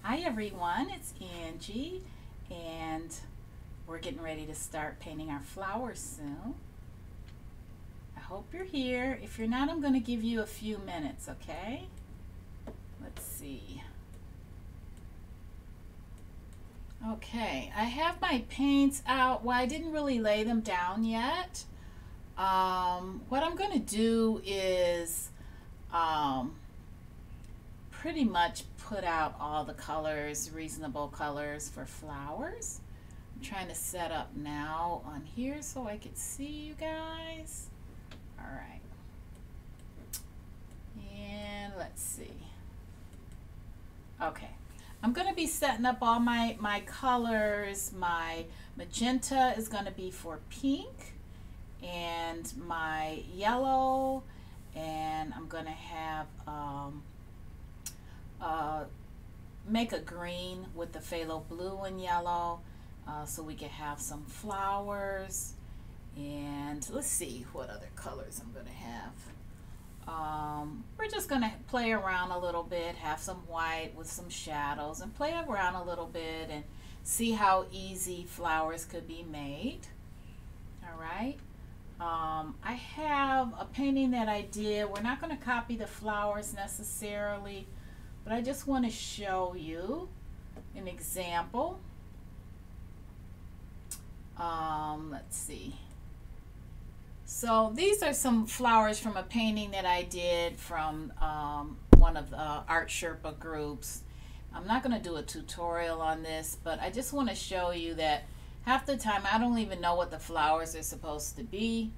Hi everyone, it's Angie, and we're getting ready to start painting our flowers soon. I hope you're here. If you're not, I'm going to give you a few minutes, okay? Let's see. Okay, I have my paints out. Well, I didn't really lay them down yet. What I'm going to do is pretty much put out all the colors, reasonable colors for flowers. I'm trying to set up now on here so I could see you guys. All right. And let's see. Okay. I'm going to be setting up all my colors. My magenta is going to be for pink, and my yellow, and I'm going to have make a green with the phthalo blue and yellow, so we can have some flowers. And let's see what other colors I'm going to have. We're just going to play around a little bit, have some white with some shadows, and play around a little bit and see how easy flowers could be made. All right. I have a painting that I did. We're not going to copy the flowers necessarily, but I just want to show you an example. Let's see. So these are some flowers from a painting that I did from one of the Art Sherpa groups. I'm not going to do a tutorial on this, but I just want to show you that half the time I don't even know what the flowers are supposed to be,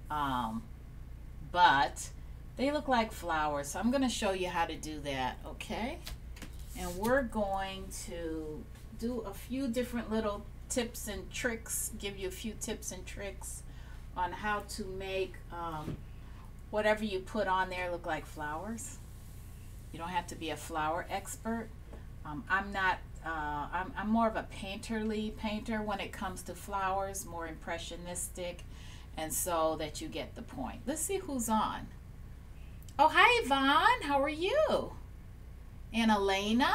but they look like flowers. So I'm going to show you how to do that, okay? And we're going to do a few different little tips and tricks, give you a few tips and tricks on how to make whatever you put on there look like flowers. You don't have to be a flower expert. I'm not, I'm more of a painterly painter when it comes to flowers, more impressionistic, and so that you get the point. Let's see who's on. Oh, hi Yvonne, how are you? And Elena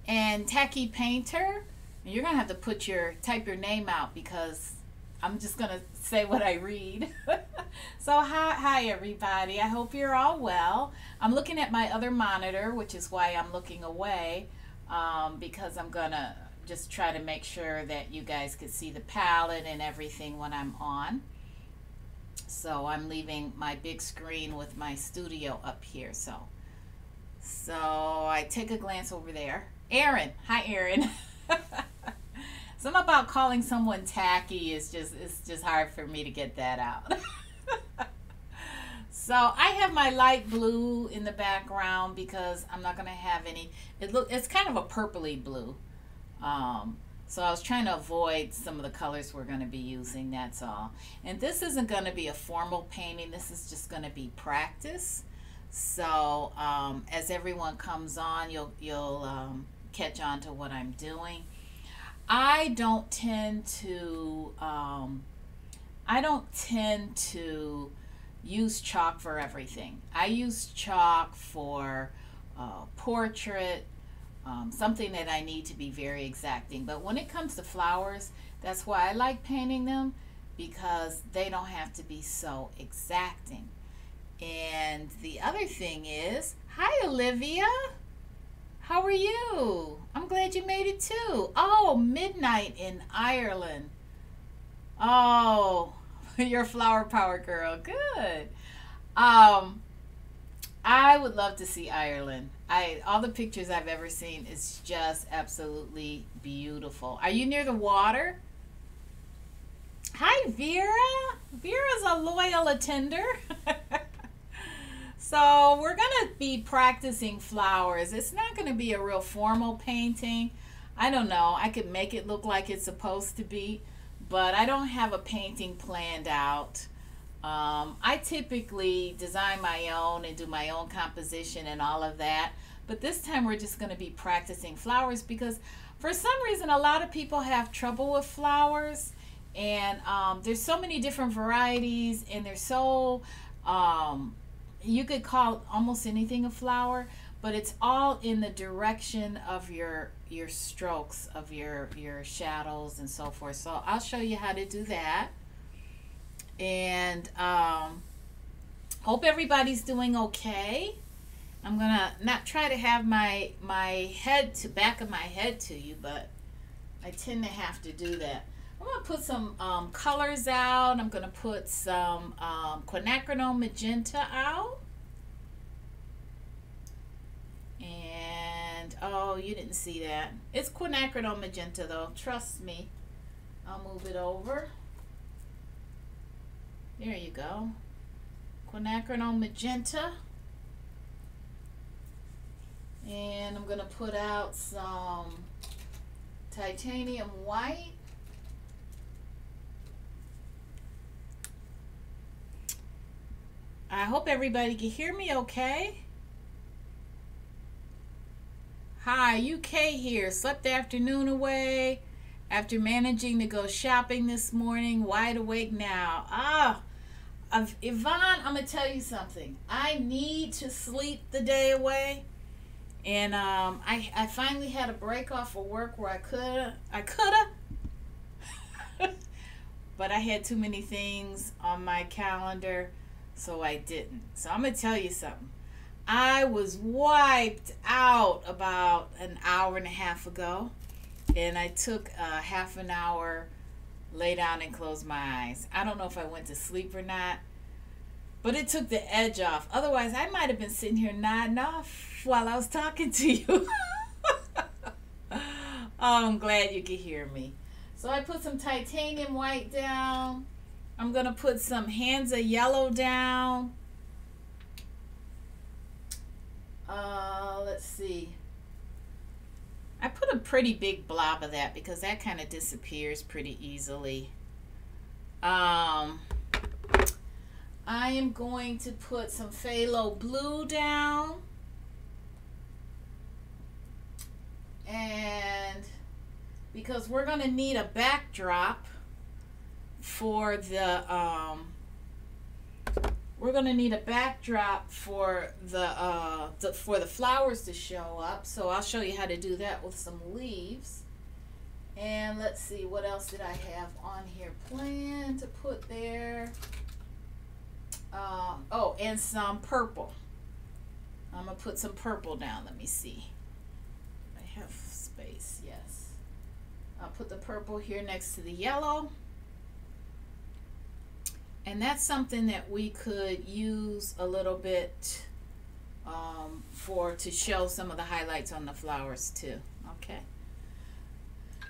and Tacky Painter. You're gonna have to type your name out because I'm just gonna say what I read. So hi everybody. I hope you're all well. I'm looking at my other monitor, which is why I'm looking away, because I'm gonna just try to make sure that you guys could see the palette and everything when I'm on. So I'm leaving my big screen with my studio up here. So I take a glance over there. Erin, hi Erin. Something about calling someone tacky it's just hard for me to get that out. So I have my light blue in the background because I'm not going to have any. It's kind of a purpley blue. So I was trying to avoid some of the colors we're going to be using, that's all. And this isn't going to be a formal painting. This is just going to be practice. So as everyone comes on, you'll catch on to what I'm doing. I don't tend to use chalk for everything. I use chalk for portrait, something that I need to be very exacting. But when it comes to flowers, that's why I like painting them, because they don't have to be so exacting. And the other thing is, hi Olivia. How are you? I'm glad you made it too. Oh, midnight in Ireland. Oh, you're a flower power girl. Good. I would love to see Ireland. All the pictures I've ever seen is just absolutely beautiful. Are you near the water? Hi, Vera. Vera's a loyal attender. So we're going to be practicing flowers. It's not going to be a real formal painting. I don't know. I could make it look like it's supposed to be, but I don't have a painting planned out. I typically design my own and do my own composition and all of that. But this time we're just going to be practicing flowers because for some reason a lot of people have trouble with flowers. And there's so many different varieties, and they're so you could call almost anything a flower, but it's all in the direction of your strokes of your shadows and so forth. So I'll show you how to do that. And hope everybody's doing okay. I'm gonna not try to have my head to back of my head to you, but I tend to have to do that. I'm gonna put some colors out. I'm gonna put some quinacridone magenta out. And oh, you didn't see that. It's quinacridone magenta though. Trust me. I'll move it over. There you go. Quinacridone magenta. And I'm gonna put out some titanium white. I hope everybody can hear me okay. Hi, UK here. Slept the afternoon away after managing to go shopping this morning. Wide awake now. Yvonne, I'm going to tell you something. I need to sleep the day away. And I finally had a break off of work where I coulda. But I had too many things on my calendar, so I didn't. So I'm going to tell you something. I was wiped out about an hour and a half ago, and I took a half an hour, lay down and close my eyes. I don't know if I went to sleep or not, but it took the edge off. Otherwise, I might have been sitting here nodding off while I was talking to you. Oh, I'm glad you could hear me. So I put some titanium white down. I'm going to put some Hansa yellow down. Let's see. I put a pretty big blob of that because that kind of disappears pretty easily. I am going to put some phthalo blue down. And because we're going to need a backdrop for the for the flowers to show up. So I'll show you how to do that with some leaves. And let's see, what else did I have on here planned to put there? Oh, and some purple. I'm gonna put some purple down. Let me see. I have space. Yes. I'll put the purple here next to the yellow. And that's something that we could use a little bit to show some of the highlights on the flowers too. Okay.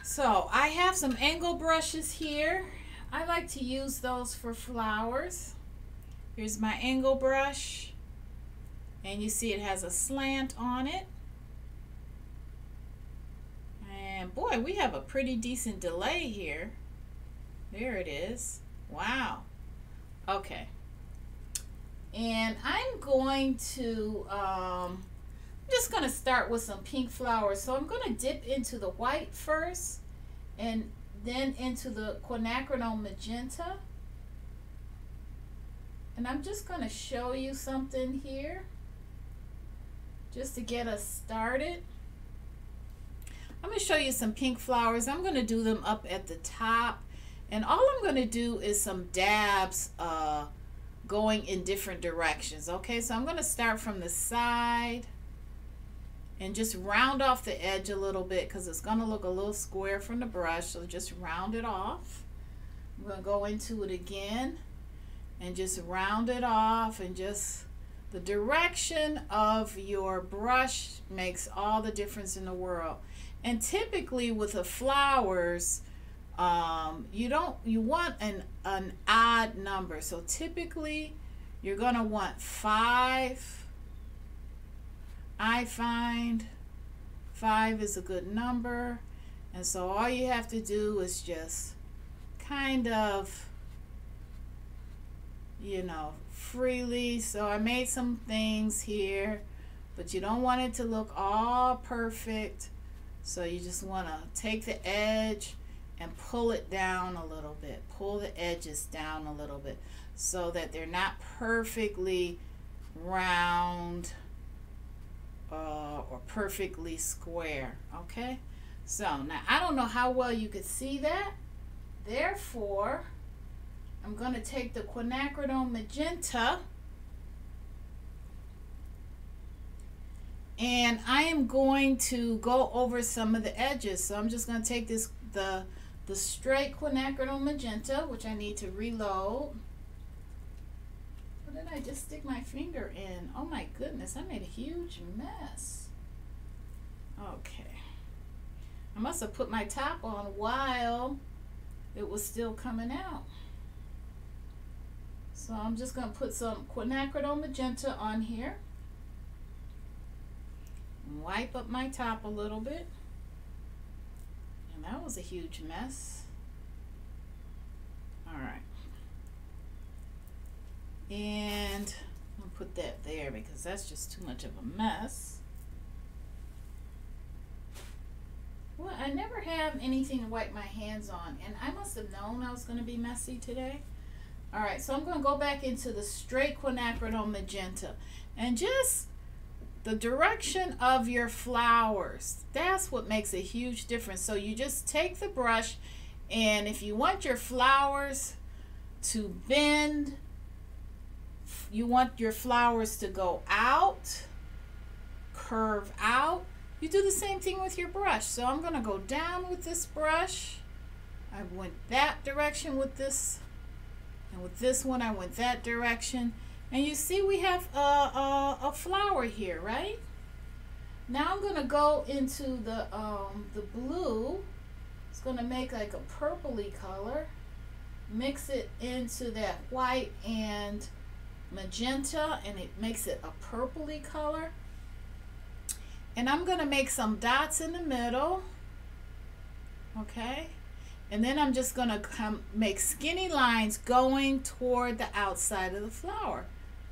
So I have some angle brushes here. I like to use those for flowers. Here's my angle brush. And you see it has a slant on it. And boy, we have a pretty decent delay here. There it is. Wow. Okay, and I'm going to I'm just going to start with some pink flowers. So I'm going to dip into the white first and then into the quinacridone magenta, and I'm just going to show you something here just to get us started. I'm going to show you some pink flowers. I'm going to do them up at the top. And all I'm going to do is some dabs going in different directions. Okay, so I'm going to start from the side and just round off the edge a little bit because it's going to look a little square from the brush. So just round it off. I'm going to go into it again and just round it off, and just the direction of your brush makes all the difference in the world. And typically with the flowers, you want an odd number. So typically you're going to want 5. I find 5 is a good number, and so all you have to do is just kind of, freely. So I made some things here, but you don't want it to look all perfect, so you just want to take the edge and pull it down a little bit. Pull the edges down a little bit so that they're not perfectly round, or perfectly square. Okay, so now I don't know how well you could see that, therefore I'm going to take the quinacridone magenta and I am going to go over some of the edges. So I'm just going to take this the straight quinacridone magenta, which I need to reload. What did I just stick my finger in? Oh my goodness, I made a huge mess. Okay, I must have put my top on while it was still coming out. So I'm just going to put some quinacridone magenta on here. Wipe up my top a little bit. And that was a huge mess. Alright. And I'll put that there because that's just too much of a mess. Well, I never have anything to wipe my hands on, and I must have known I was going to be messy today. Alright, so I'm going to go back into the straight quinacridone magenta. And just the direction of your flowers, that's what makes a huge difference. So you just take the brush, and if you want your flowers to bend, you want your flowers to go out, curve out, you do the same thing with your brush. So I'm going to go down with this brush. I went that direction with this, and with this one I went that direction. And you see we have a flower here, right? Now I'm going to go into the blue. It's going to make like a purpley color. Mix it into that white and magenta, and it makes it a purpley color. And I'm going to make some dots in the middle. Okay? And then I'm just going to make skinny lines going toward the outside of the flower.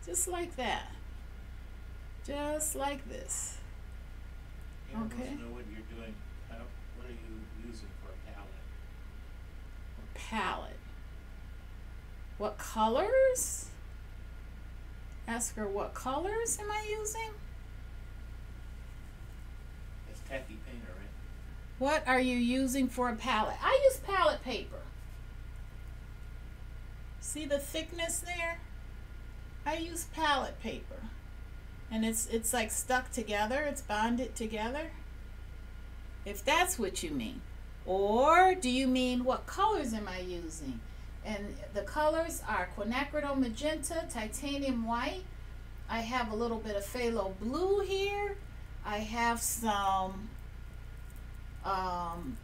Just like that. Just like this. Okay. I want to know what you're doing. What are you using for a palette? A palette. What colors? Ask her what colors am I using? It's tacky painter, right? What are you using for a palette? I use palette paper. See the thickness there? I use palette paper. And it's like stuck together. It's bonded together. If that's what you mean. Or do you mean what colors am I using? And the colors are quinacridone magenta, titanium white. I have a little bit of phthalo blue here. I have some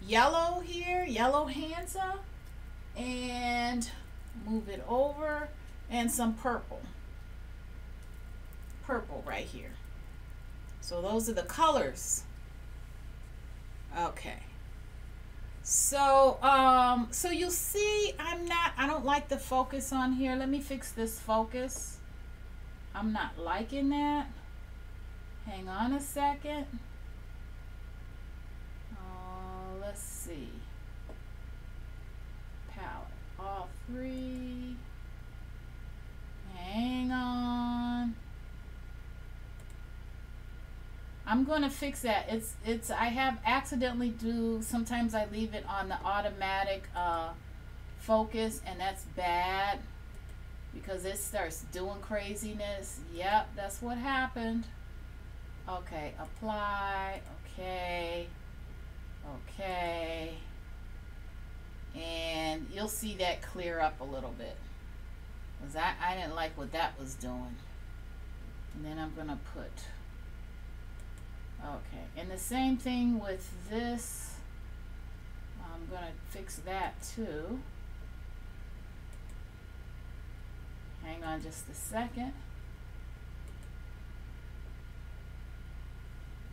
yellow here, yellow Hansa, and move it over, and some purple right here. So those are the colors. Okay, so so you'll see I don't like the focus on here. Let me fix this focus. I'm not liking that. Hang on a second. Let's see. Palette, all three. Hang on. I'm going to fix that. I have accidentally sometimes I leave it on the automatic focus, and that's bad because it starts doing craziness. Yep, that's what happened. Okay, apply. Okay. Okay. And you'll see that clear up a little bit. Because I didn't like what that was doing. And then I'm going to put... Okay, and the same thing with this. I'm going to fix that too. Hang on just a second.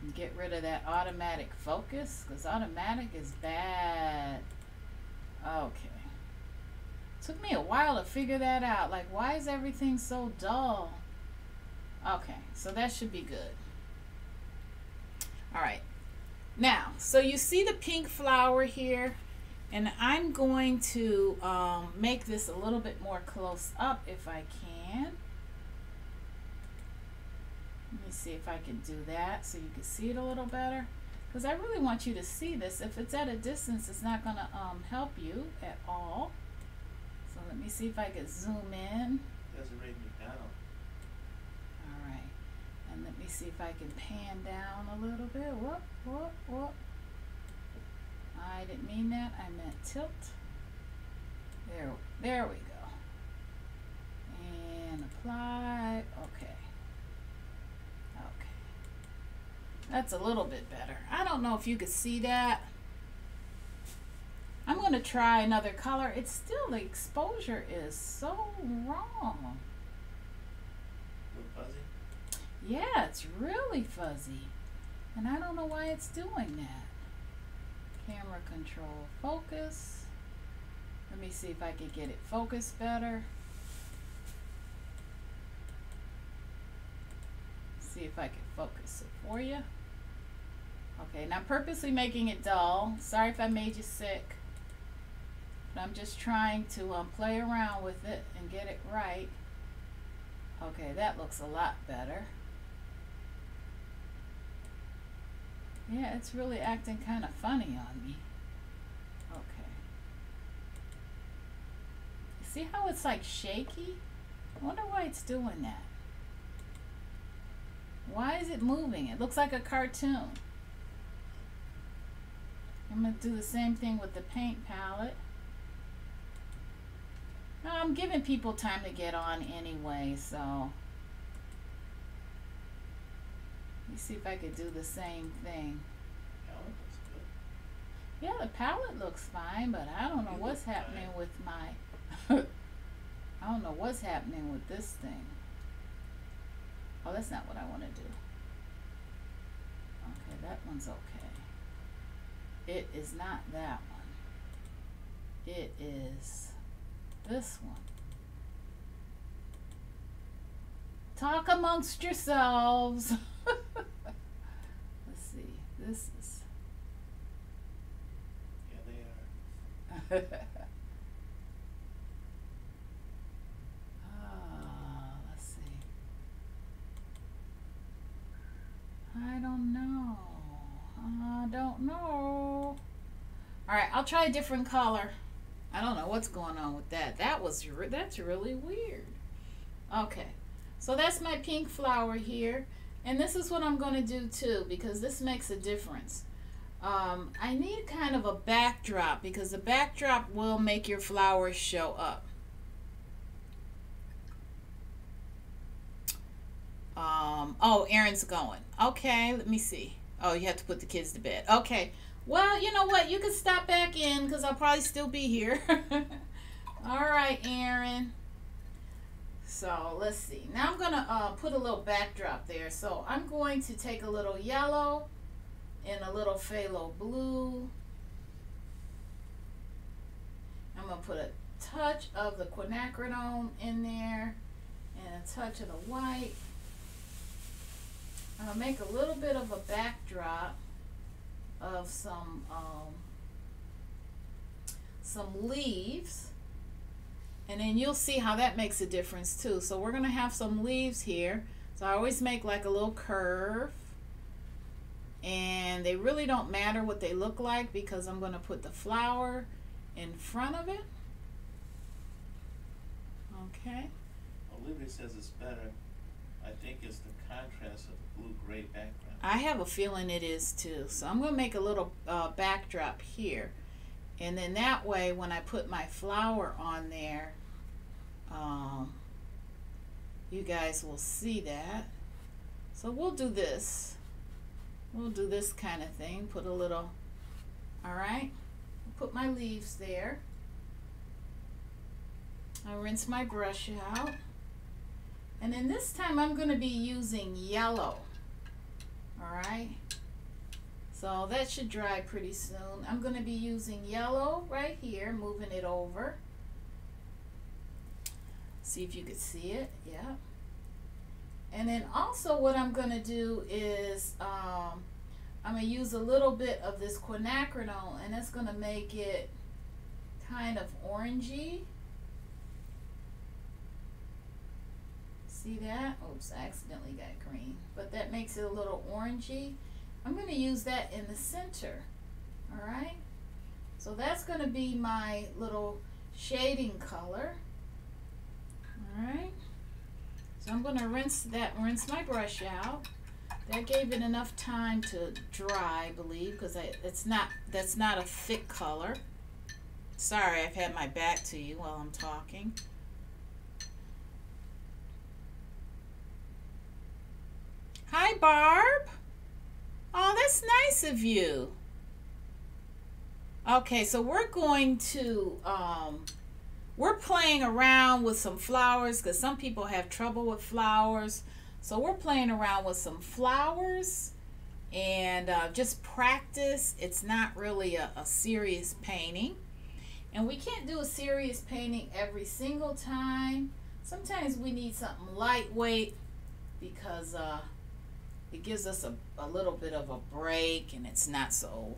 And get rid of that automatic focus, because automatic is bad. Okay. Took me a while to figure that out. Like, why is everything so dull? Okay, so that should be good. All right, now, so you see the pink flower here, and I'm going to make this a little bit more close up if I can. see if I can do that so you can see it a little better. Because I really want you to see this. If it's at a distance, it's not going to help you at all. So let me see if I can zoom in. Doesn't rate me down. Alright. And let me see if I can pan down a little bit. Whoop, whoop, whoop. I didn't mean that. I meant tilt. There we go. And apply. Okay. Okay. That's a little bit better. I don't know if you could see that. I'm going to try another color. It's still, the exposure is so wrong. A little fuzzy? Yeah, it's really fuzzy. And I don't know why it's doing that. Camera control focus. Let me see if I can get it focused better. See if I can focus it for you. Okay, now I'm purposely making it dull. Sorry if I made you sick. But I'm just trying to play around with it and get it right. Okay, that looks a lot better. Yeah, it's really acting kind of funny on me. Okay. See how it's like shaky? I wonder why it's doing that. Why is it moving? It looks like a cartoon. I'm going to do the same thing with the paint palette. I'm giving people time to get on anyway, so let me see if I could do the same thing. Palette looks good. Yeah, the palette looks fine, but I don't know You what's look happening fine. with my I don't know what's happening with this thing. Oh, that's not what I want to do. Okay, that one's okay. It is not that one. It is this one. Talk amongst yourselves. Let's see. This is. Yeah, they are. Let's see. I don't know. I don't know. Alright, I'll try a different color. I don't know what's going on with that. That's really weird. Okay, so that's my pink flower here. And this is what I'm going to do too, because this makes a difference. I need kind of a backdrop, because the backdrop will make your flowers show up. Oh, Aaron's going. Okay, let me see. Oh, you have to put the kids to bed. Okay. Well, you know what? You can stop back in because I'll probably still be here. All right, Aaron. So let's see. Now I'm going to put a little backdrop there. So I'm going to take a little yellow and a little phthalo blue. I'm going to put a touch of the quinacridone in there and a touch of the white. I'm going to make a little bit of a backdrop of some leaves, and then you'll see how that makes a difference too. So we're going to have some leaves here. So I always make like a little curve, and they really don't matter what they look like because I'm going to put the flower in front of it. Okay. Olivia says it's better. I think it's the contrast of the blue-gray background. I have a feeling it is too. So I'm going to make a little backdrop here. And then that way, when I put my flower on there, you guys will see that. So we'll do this. We'll do this kind of thing. Put a little, all right. Put my leaves there. I rinse my brush out. And then this time I'm going to be using yellow. All right. So that should dry pretty soon. I'm going to be using yellow right here, moving it over. See if you could see it. Yeah. And then also what I'm going to do is I'm going to use a little bit of this quinacridone, and that's going to make it kind of orangey. See that? Oops, I accidentally got green. But that makes it a little orangey. I'm going to use that in the center. Alright? So that's going to be my little shading color. Alright? So I'm going to rinse my brush out. That gave it enough time to dry, I believe, because that's not a thick color. Sorry, I've had my back to you while I'm talking. Hi, Barb. Oh, that's nice of you. Okay, so we're going to, we're playing around with some flowers because some people have trouble with flowers. So we're playing around with some flowers and just practice. It's not really a serious painting. And we can't do a serious painting every single time. Sometimes we need something lightweight because it gives us a little bit of a break and it's not so,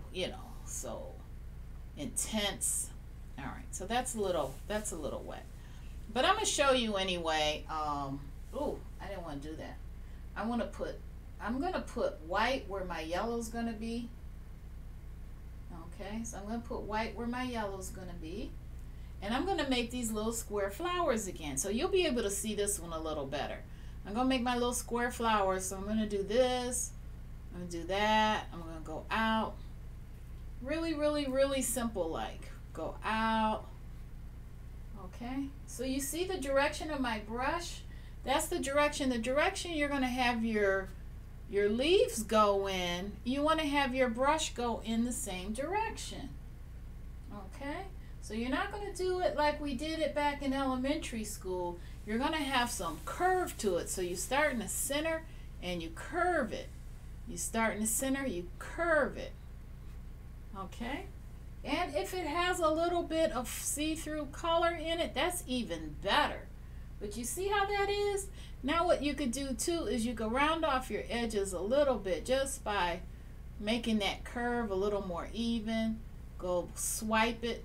so intense. All right, so that's a little wet. But I'm going to show you anyway. Ooh, I didn't want to do that. I'm going to put white where my yellow's going to be. Okay, so I'm going to put white where my yellow's going to be. And I'm going to make these little square flowers again. So you'll be able to see this one a little better. I'm going to make my little square flowers. So I'm going to do this. I'm going to do that. I'm going to go out. Really, really, really simple like. Go out. Okay, so you see the direction of my brush? That's the direction. The direction you're going to have your leaves go in, you want to have your brush go in the same direction. Okay, so you're not going to do it like we did it back in elementary school. You're going to have some curve to it. So you start in the center and you curve it. You start in the center, you curve it. Okay, and if it has a little bit of see-through color in it, that's even better. But you see how that is? Now what you could do too is you could round off your edges a little bit just by making that curve a little more even. Go swipe it.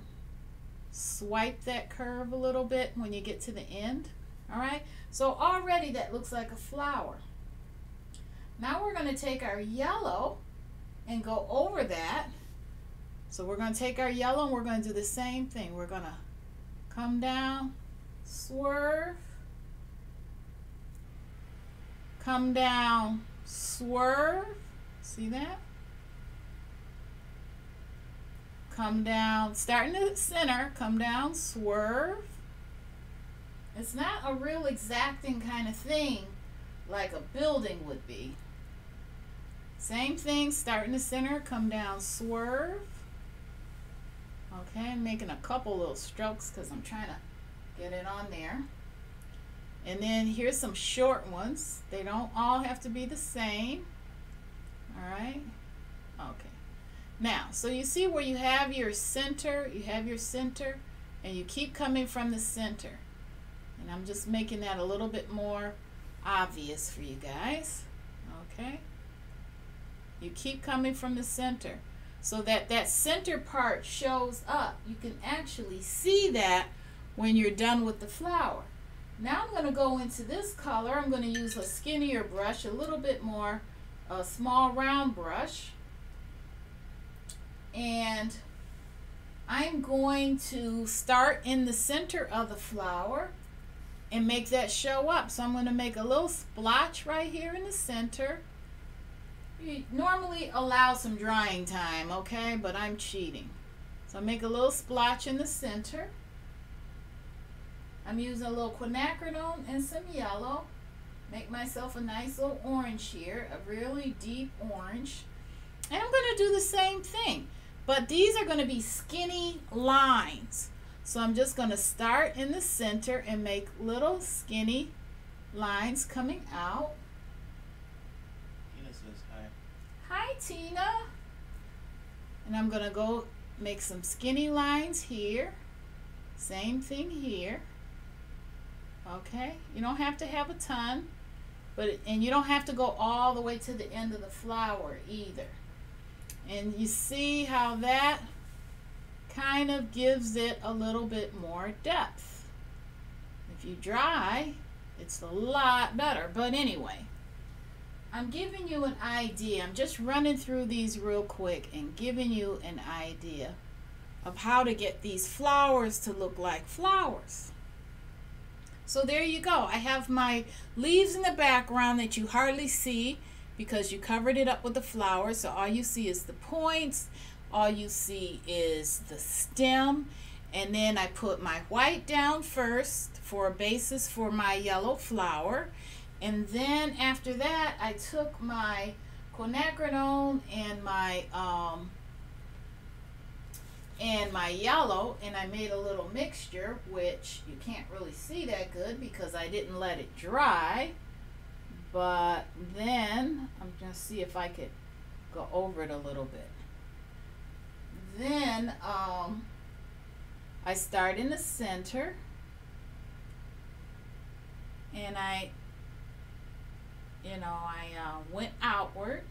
Swipe that curve a little bit when you get to the end. Alright? So already that looks like a flower. Now we're going to take our yellow and go over that. So we're going to take our yellow and we're going to do the same thing. We're going to come down, swerve, come down, swerve. See that? Come down, start in the center, come down, swerve. It's not a real exacting kind of thing like a building would be. Same thing, start in the center, come down, swerve. Okay, I'm making a couple little strokes because I'm trying to get it on there. And then here's some short ones. They don't all have to be the same. All right. Okay. Now, so you see where you have your center, and you keep coming from the center. And I'm just making that a little bit more obvious for you guys. Okay. You keep coming from the center so that that center part shows up. You can actually see that when you're done with the flower. Now I'm going to go into this color. I'm going to use a skinnier brush, a little bit more, a small round brush. And I'm going to start in the center of the flower and make that show up. So I'm going to make a little splotch right here in the center. You normally allow some drying time, okay, but I'm cheating. So I make a little splotch in the center. I'm using a little quinacridone and some yellow. Make myself a nice little orange here, a really deep orange. And I'm going to do the same thing, but these are going to be skinny lines. So I'm just going to start in the center and make little skinny lines coming out. Tina says hi. Hi, Tina. And I'm going to go make some skinny lines here. Same thing here. Okay, you don't have to have a ton, and you don't have to go all the way to the end of the flower either. And you see how that kind of gives it a little bit more depth. If you dry, It's a lot better. But anyway, I'm giving you an idea. I'm just running through these real quick and giving you an idea of how to get these flowers to look like flowers. So there you go. I have my leaves in the background that you hardly see because you covered it up with the flowers. So all you see is the points. All you see is the stem. And then I put my white down first for a basis for my yellow flower. And then after that, I took my quinacridone and my yellow, and I made a little mixture, which you can't really see that good because I didn't let it dry. But then I'm gonna see if I could go over it a little bit. Then I start in the center, and I went outward,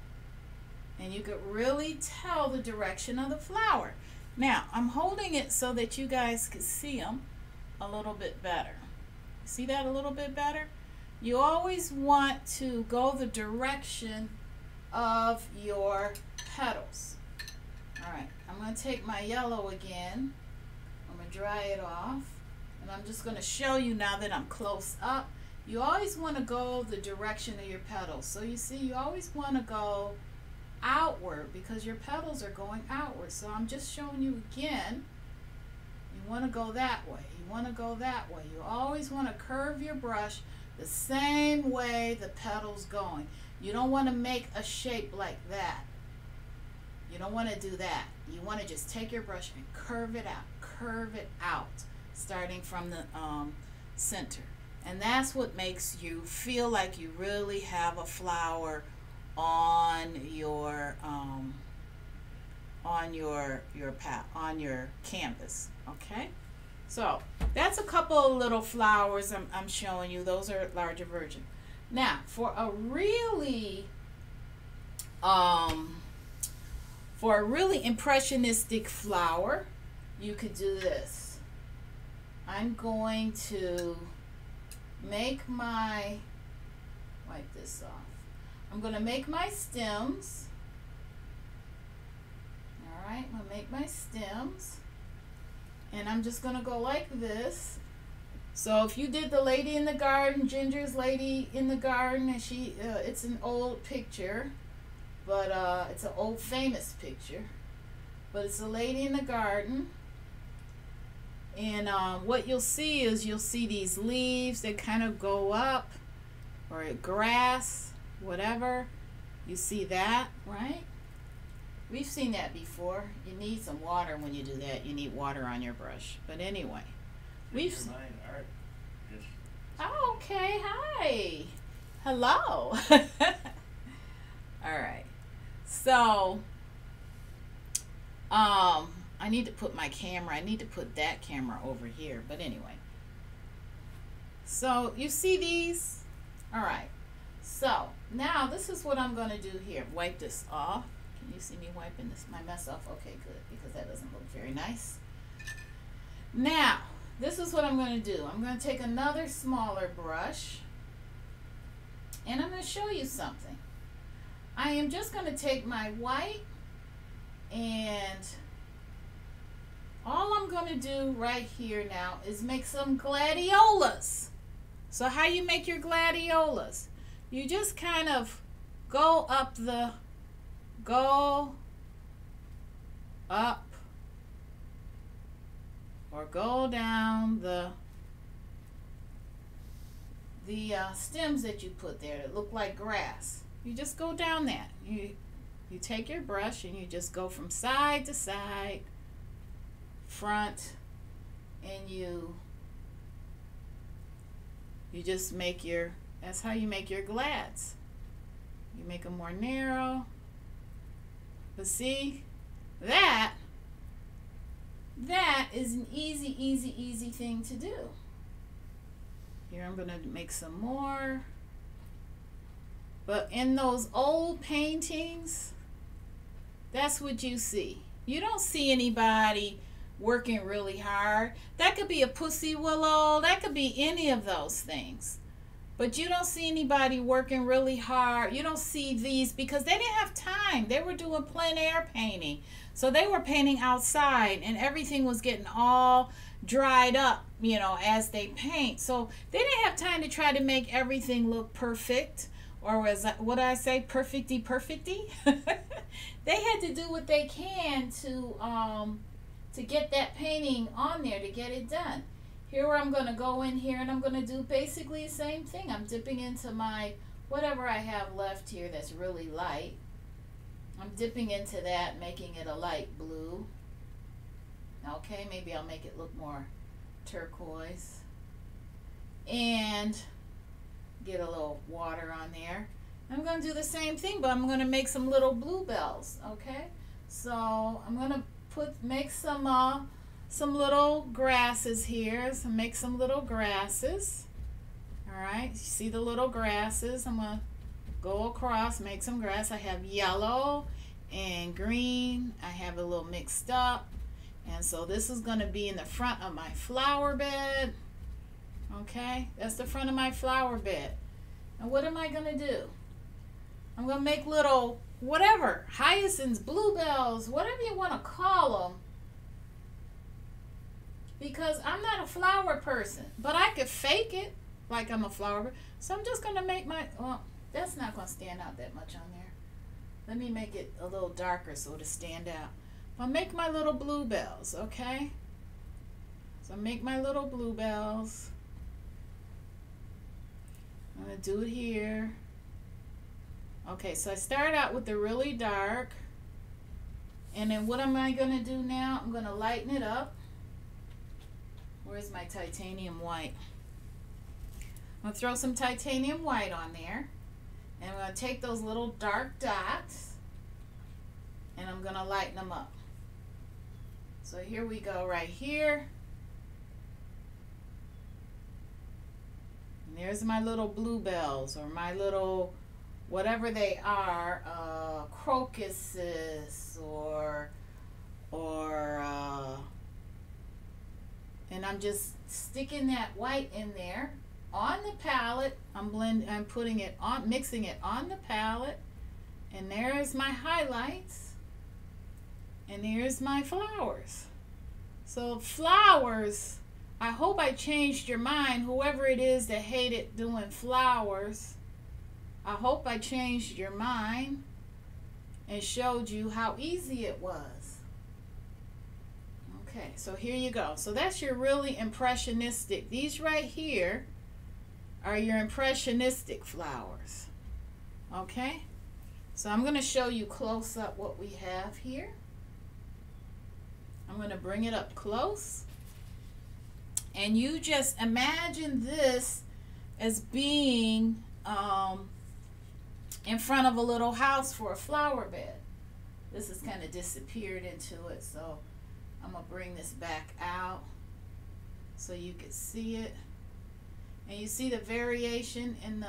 and you could really tell the direction of the flower. Now I'm holding it so that you guys can see them a little bit better. See that a little bit better? You always want to go the direction of your petals. All right, I'm going to take my yellow again. I'm going to dry it off, and I'm just going to show you now that I'm close up. You always want to go the direction of your petals. So you see, you always want to go outward because your petals are going outward. So I'm just showing you again. You want to go that way. You want to go that way. You always want to curve your brush the same way the petal's going. You don't want to make a shape like that. You don't want to do that. You want to just take your brush and curve it out, starting from the center. And that's what makes you feel like you really have a flower on your canvas. Okay, so that's a couple of little flowers I'm showing you. Those are larger version. Now for a really impressionistic flower, you could do this. I'm going to make my, wipe this off. I'm going to make my stems. All right, I'm going to make my stems. And I'm just going to go like this. So if you did the lady in the garden, Ginger's lady in the garden, and she, it's an old picture, but it's an old famous picture. But it's a lady in the garden. And what you'll see is you'll see these leaves that kind of go up, or grass, whatever. You see that, right? We've seen that before. You need some water when you do that. You need water on your brush. But anyway, we've seen. Oh, okay. Hi. Hello. All right. So, I need to put my camera. I need to put that camera over here. But anyway. So you see these? All right. So now this is what I'm going to do here. Wipe this off. Can you see me wiping this, my mess off? Okay, good, because that doesn't look very nice. Now, this is what I'm going to do. I'm going to take another smaller brush, and I'm going to show you something. I am just going to take my white, and all I'm going to do right here now is make some gladiolas. So how you make your gladiolas? You just kind of go up or go down the stems that you put there that look like grass. You just go down that. You take your brush and you just go from side to side, front, and you just make your, that's how you make your glads. You make them more narrow. But see, that is an easy thing to do. Here I'm going to make some more. But in those old paintings, that's what you see. You don't see anybody working really hard. That could be a pussy willow. That could be any of those things. But you don't see anybody working really hard. You don't see these because they didn't have time. They were doing plein air painting. So they were painting outside and everything was getting all dried up, you know, as they paint. So they didn't have time to try to make everything look perfect. Or was that, what I say, perfecty. They had to do what they can to get that painting on there, to get it done. Here I'm going to go in here and I'm going to do basically the same thing. I'm dipping into my, whatever I have left here that's really light. I'm dipping into that, making it a light blue. Okay, maybe I'll make it look more turquoise. And get a little water on there. I'm going to do the same thing, but I'm going to make some little bluebells, okay? So I'm going to make some little grasses here. So make some little grasses. All right, you see the little grasses? I'm going to go across, make some grass. I have yellow and green. I have a little mixed up. And so this is going to be in the front of my flower bed. Okay, that's the front of my flower bed. And what am I going to do? I'm going to make little, whatever, hyacinths, bluebells, whatever you want to call them. Because I'm not a flower person, but I could fake it like I'm a flower. So I'm just going to make my, well, that's not going to stand out that much on there. Let me make it a little darker so to stand out. I'll make my little bluebells, okay? So make my little bluebells. I'm going to do it here. Okay, so I start out with the really dark. And then what am I going to do now? I'm going to lighten it up. Where's my titanium white? I'm going to throw some titanium white on there. And I'm going to take those little dark dots. And I'm going to lighten them up. So here we go right here. And there's my little bluebells, or my little, whatever they are, crocuses, and I'm just sticking that white in there on the palette. I'm putting it on, mixing it on the palette, and there's my highlights, and here's my flowers. So flowers, I hope I changed your mind, whoever it is that hated doing flowers. I hope I changed your mind and showed you how easy it was. Okay, so here you go. So that's your really impressionistic. These right here are your impressionistic flowers. Okay, so I'm going to show you close up what we have here. I'm going to bring it up close. And you just imagine this as being in front of a little house for a flower bed. This has kind of disappeared into it, so I'm going to bring this back out so you can see it. And you see the variation in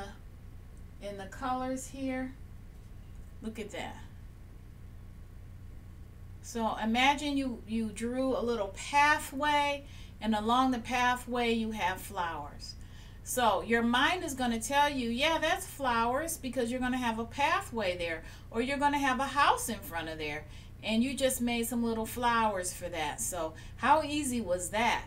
the colors here. Look at that. So imagine you drew a little pathway, and along the pathway you have flowers. So your mind is going to tell you, yeah, that's flowers, because you're going to have a pathway there, or you're going to have a house in front of there, and you just made some little flowers for that. So how easy was that?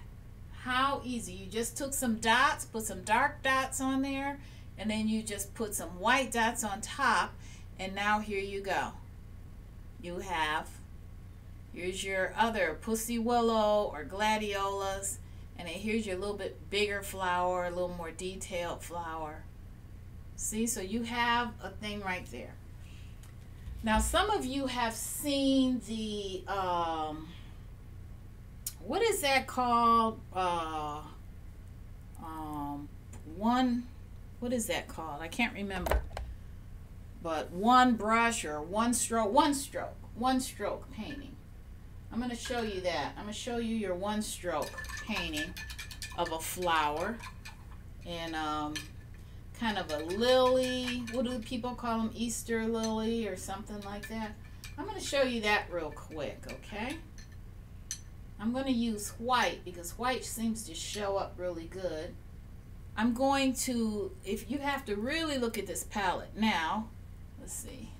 How easy. You just took some dots, put some dark dots on there, and then you just put some white dots on top, and now here you go. You have, here's your other pussy willow or gladiolas, and then here's your little bit bigger flower, a little more detailed flower. See, so you have a thing right there. Now some of you have seen the, what is that called? What is that called? I can't remember. But one brush or one stroke painting. I'm going to show you that. I'm going to show you your one stroke painting of a flower and kind of a lily. What do people call them? Easter lily or something like that. I'm going to show you that real quick, okay? I'm going to use white because white seems to show up really good. I'm going to, if you have to really look at this palette now, let's see,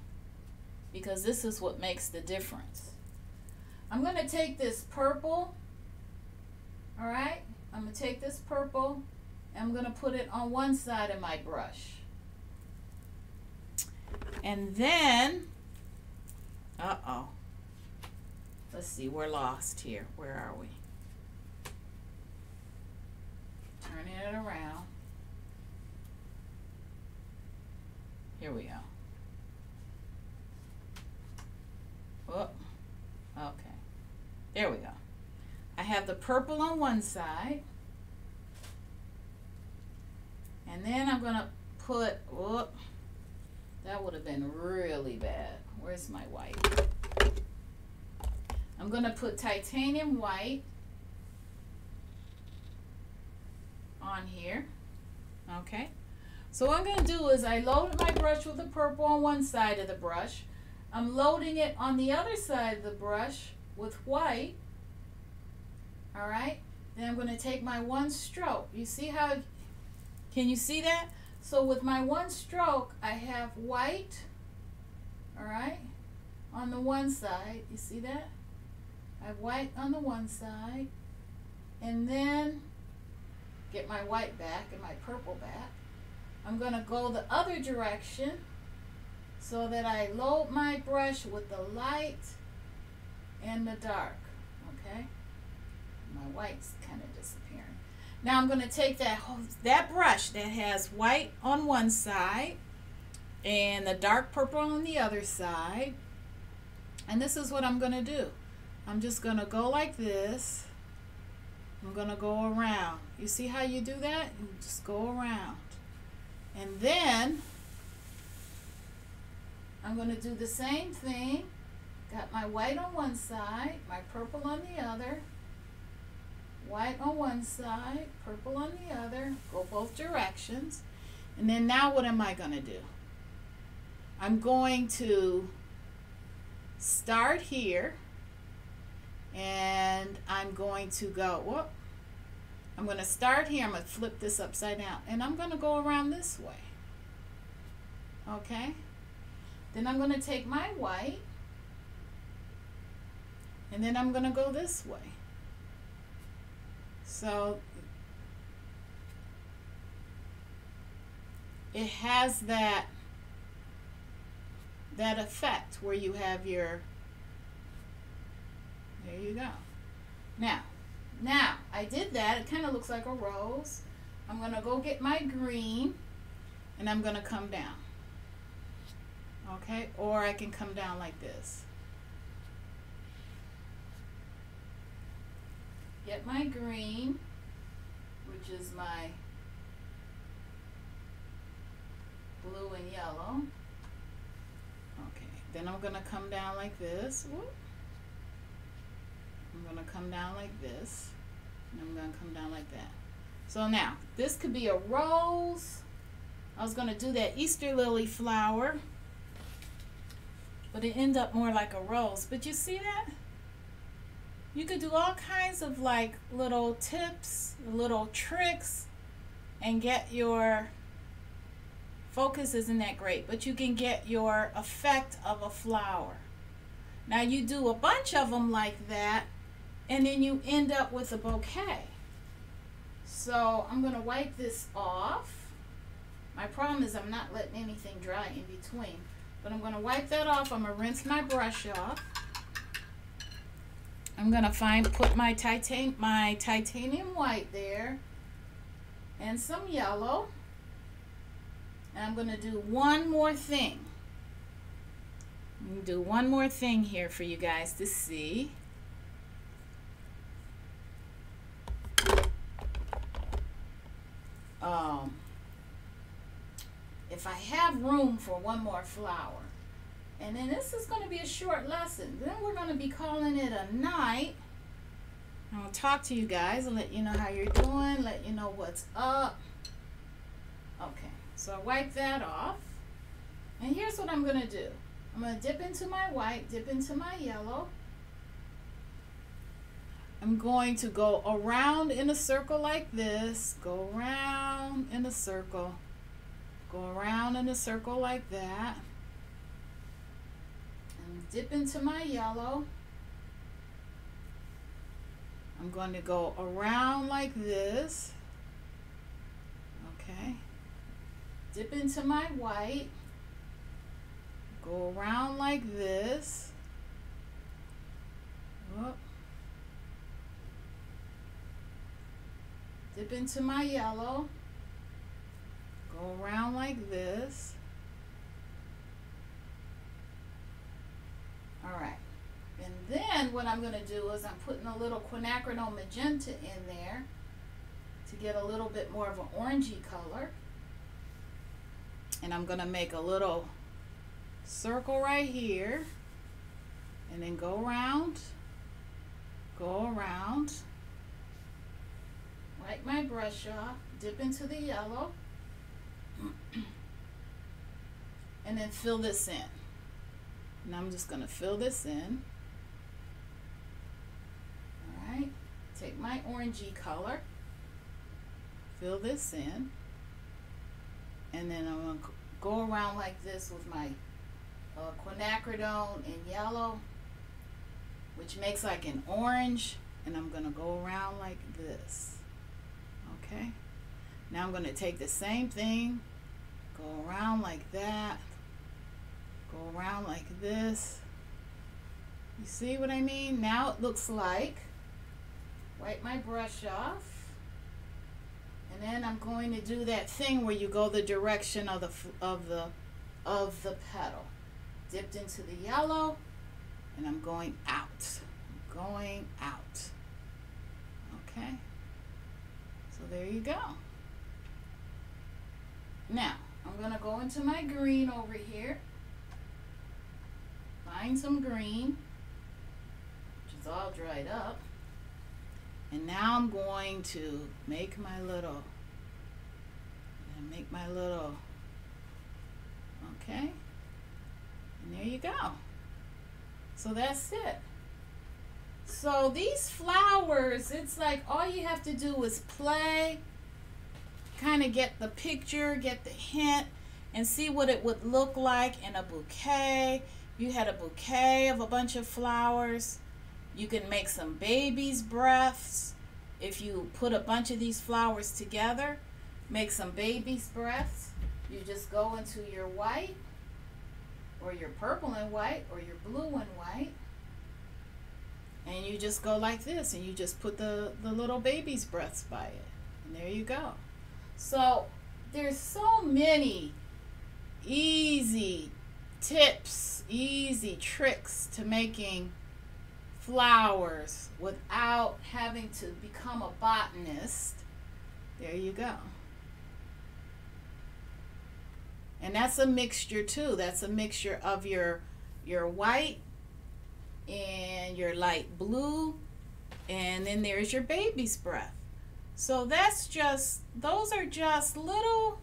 because this is what makes the difference. I'm going to take this purple, all right? I'm going to take this purple and I'm going to put it on one side of my brush. And then, uh-oh, let's see, we're lost here. Where are we? Turning it around. Here we go. Oh, okay. There we go. I have the purple on one side. And then I'm going to put, whoop, that would have been really bad. Where's my white? I'm going to put titanium white on here. Okay. So what I'm going to do is I load my brush with the purple on one side of the brush. I'm loading it on the other side of the brush with white. All right. Then I'm going to take my one stroke. You see how, can you see that? So with my one stroke, I have white, all right, on the one side. You see that? I have white on the one side. And then get my white back and my purple back. I'm going to go the other direction so that I load my brush with the light and the dark, okay? My white's kind of disappearing. Now I'm going to take that brush that has white on one side and the dark purple on the other side, and this is what I'm going to do. I'm just going to go like this. I'm going to go around. You see how you do that? You just go around. And then I'm going to do the same thing. Got my white on one side, my purple on the other. White on one side, purple on the other. Go both directions. And then now what am I going to do? I'm going to start here. And I'm going to go, whoop. I'm going to start here. I'm going to flip this upside down. And I'm going to go around this way. Okay? Then I'm going to take my white. And then I'm going to go this way. So it has that effect where you have your, there you go. Now, I did that. It kind of looks like a rose. I'm going to go get my green, and I'm going to come down. Okay? Or I can come down like this. Get my green, which is my blue and yellow. Okay. Then I'm going to come down like this. Whoop. I'm going to come down like this, and I'm going to come down like that. So now, this could be a rose. I was going to do that Easter lily flower, but it ended up more like a rose. But you see that? You could do all kinds of like little tips, little tricks, and get your focus isn't that great, but you can get your effect of a flower. Now you do a bunch of them like that, and then you end up with a bouquet. So I'm going to wipe this off. My problem is I'm not letting anything dry in between. But I'm going to wipe that off. I'm going to rinse my brush off. I'm going to put my titanium white there. And some yellow. And I'm going to do one more thing. I'm going to do one more thing here for you guys to see. If I have room for one more flower, and then this is going to be a short lesson, then we're going to be calling it a night. I'll talk to you guys and let you know how you're doing, let you know what's up. Okay, so I wipe that off, and here's what I'm going to do. I'm going to dip into my white, dip into my yellow. I'm going to go around in a circle like this, go around, around in a circle. Go around in a circle like that. And dip into my yellow. I'm going to go around like this. Okay. Dip into my white. Go around like this. Whoop. Dip into my yellow. Go around like this. Alright. And then what I'm going to do is I'm putting a little quinacridone magenta in there to get a little bit more of an orangey color. And I'm going to make a little circle right here. And then go around. Go around. Wipe my brush off. Dip into the yellow. And then fill this in. And I'm just going to fill this in. Alright. Take my orangey color. Fill this in. And then I'm going to go around like this with my quinacridone in yellow, which makes like an orange. And I'm going to go around like this. Okay. Now I'm going to take the same thing, go around like that, go around like this. You see what I mean? Now it looks like, wipe my brush off, and then I'm going to do that thing where you go the direction of the petal. Dipped into the yellow, and I'm going out. I'm going out. Okay. So there you go. Now, I'm going to go into my green over here. Find some green, which is all dried up. And now I'm going to make my little, okay? And there you go. So that's it. So these flowers, it's like all you have to do is play, kind of get the picture, get the hint, and see what it would look like in a bouquet. You had a bouquet of a bunch of flowers. You can make some baby's breaths. If you put a bunch of these flowers together, make some baby's breaths. You just go into your white, or your purple and white, or your blue and white. And you just go like this, and you just put the little baby's breaths by it. And there you go. So there's so many easy tips, easy tricks to making flowers without having to become a botanist. There you go. And that's a mixture too. That's a mixture of your white and your light blue, and then there's your baby's breath. So that's just, those are just little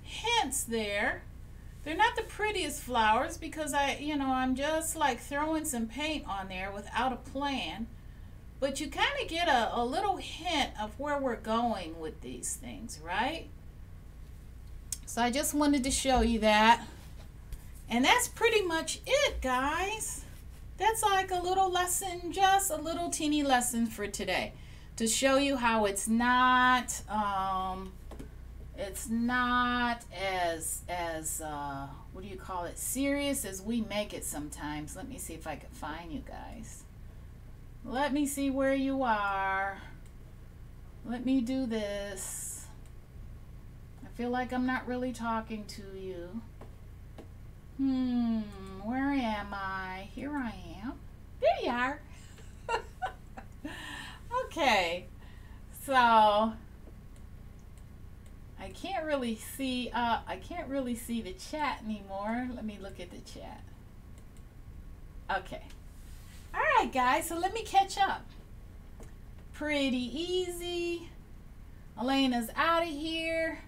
hints there. They're not the prettiest flowers because I'm just like throwing some paint on there without a plan, but you kind of get a little hint of where we're going with these things, right? So I just wanted to show you that. And that's pretty much it, guys. That's like a little lesson, just a little teeny lesson for today, to show you how it's not as what do you call it, serious as we make it sometimes. Let me see if I can find you guys. Let me see where you are. Let me do this. I feel like I'm not really talking to you. Where am I? Here I am. There you are. Okay, so I can't really see the chat anymore. Let me look at the chat. Okay. All right, guys, so let me catch up. Pretty easy. Elena's out of here.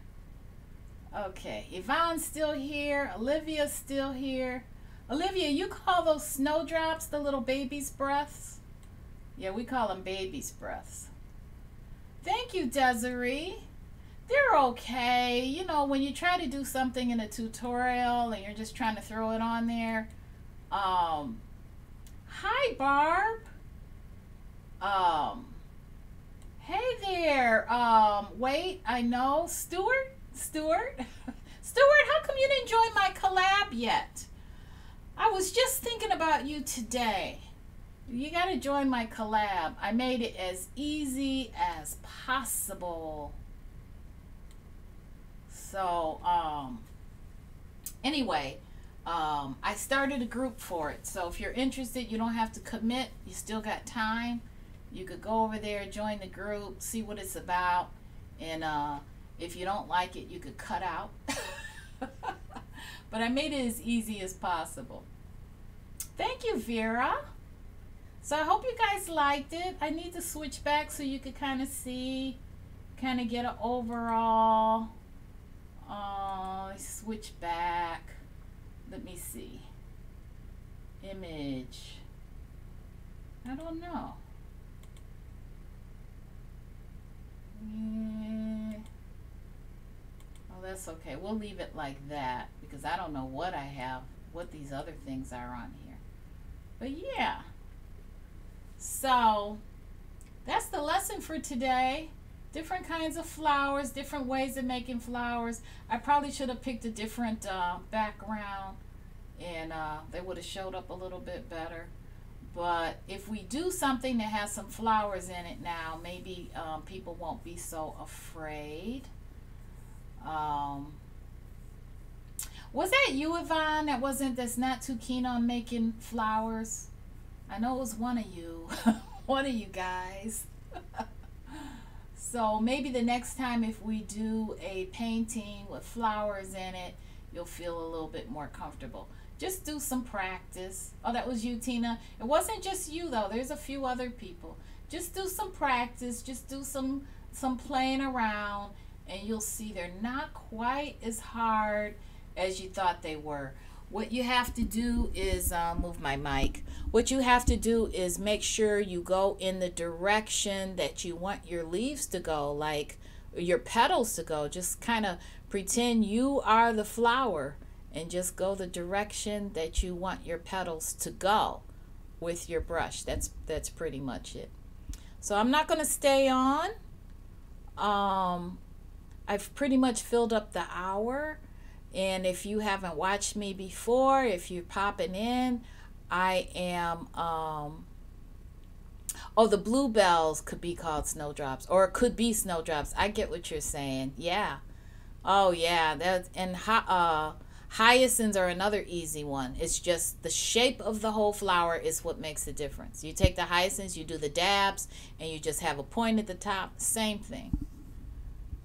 Okay, Yvonne's still here. Olivia's still here. Olivia, you call those snowdrops the little baby's breaths? Yeah, we call them baby's breaths. Thank you, Desiree. they're okay. You know, when you try to do something in a tutorial and you're just trying to throw it on there. Hi, Barb. Um, hey there. Wait, I know. Stuart? Stuart, how come you didn't join my collab yet? I was just thinking about you today. You got to join my collab. I made it as easy as possible. So, anyway, I started a group for it. So if you're interested, you don't have to commit. You still got time. You could go over there, join the group, see what it's about. And if you don't like it, you could cut out. But I made it as easy as possible. Thank you, Vera. So I hope you guys liked it. I need to switch back so you could kind of see, kind of get an overall. Switch back. Let me see. Image. I don't know. Oh, that's okay. We'll leave it like that because I don't know what I have, what these other things are on here. But yeah. So that's the lesson for today. Different kinds of flowers, different ways of making flowers. I probably should have picked a different background and they would have showed up a little bit better. But if we do something that has some flowers in it now, maybe people won't be so afraid. Was that you, Yvonne, that's not too keen on making flowers? I know it was one of you. One of you guys. So maybe the next time if we do a painting with flowers in it, you'll feel a little bit more comfortable. Just do some practice. Oh, that was you, Tina. It wasn't just you, though. There's a few other people. Just do some practice. Just do some playing around, and you'll see they're not quite as hard as you thought they were. What you have to do is, move my mic. What you have to do is make sure you go in the direction that you want your leaves to go, like your petals to go. Just kind of pretend you are the flower and just go the direction that you want your petals to go with your brush. That's pretty much it. So I'm not going to stay on. I've pretty much filled up the hour. And if you haven't watched me before, if you're popping in, I am, oh, the bluebells could be called snowdrops, or it could be snowdrops. I get what you're saying. Yeah. Oh, yeah. Hyacinths are another easy one. It's just the shape of the whole flower is what makes the difference. You take the hyacinths, you do the dabs, and you just have a point at the top. Same thing.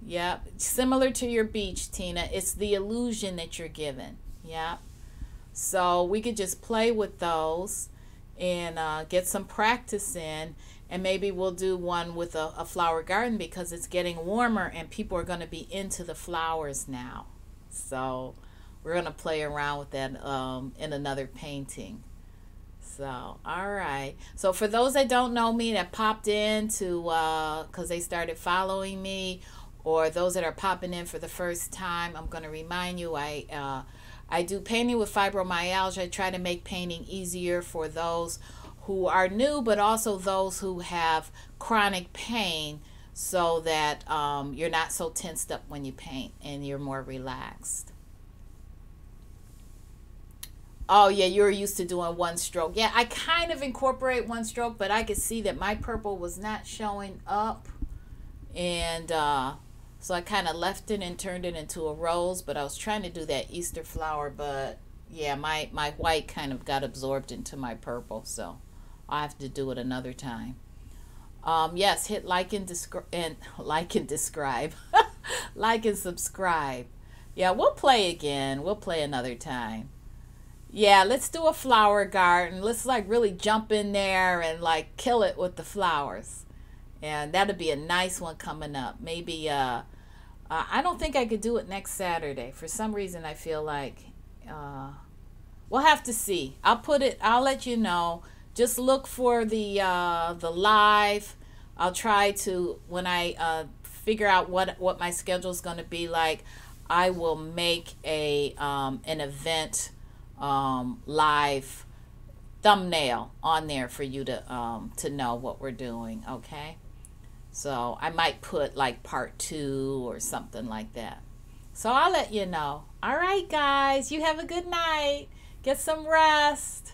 Yep, similar to your beach, Tina. It's the illusion that you're given. Yep. So we could just play with those and get some practice in, and maybe we'll do one with a flower garden because it's getting warmer and people are going to be into the flowers now. So we're going to play around with that in another painting. So, all right. So for those that don't know me, that popped in to because they started following me, or those that are popping in for the first time, I'm going to remind you I do painting with fibromyalgia. I try to make painting easier for those who are new, but also those who have chronic pain, so that you're not so tensed up when you paint and you're more relaxed. Oh, yeah, you're used to doing one stroke. Yeah, I kind of incorporate one stroke, but I could see that my purple was not showing up. And so I kind of left it and turned it into a rose, but I was trying to do that Easter flower, but yeah, my white kind of got absorbed into my purple, so I'll have to do it another time. Yes, hit like and like and describe. Like and subscribe. Yeah, we'll play again. We'll play another time. Yeah, let's do a flower garden. Let's like really jump in there and like kill it with the flowers. And that'll be a nice one coming up. Maybe I don't think I could do it next Saturday. For some reason I feel like we'll have to see. I'll let you know. Just look for the live. I'll try to, when I figure out what my schedule is going to be like, I will make a an event live thumbnail on there for you to know what we're doing. Okay, so I might put like part 2 or something like that. So I'll let you know. All right, guys, you have a good night. Get some rest.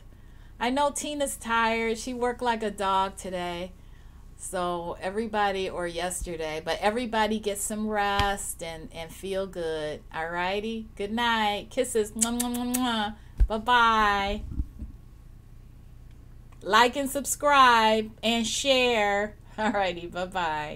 I know Tina's tired. She worked like a dog today. So everybody, or yesterday, but everybody get some rest and feel good. All righty. Good night. Kisses. Mwah, mwah, mwah, mwah. Bye-bye. Like and subscribe and share. All righty. Bye-bye.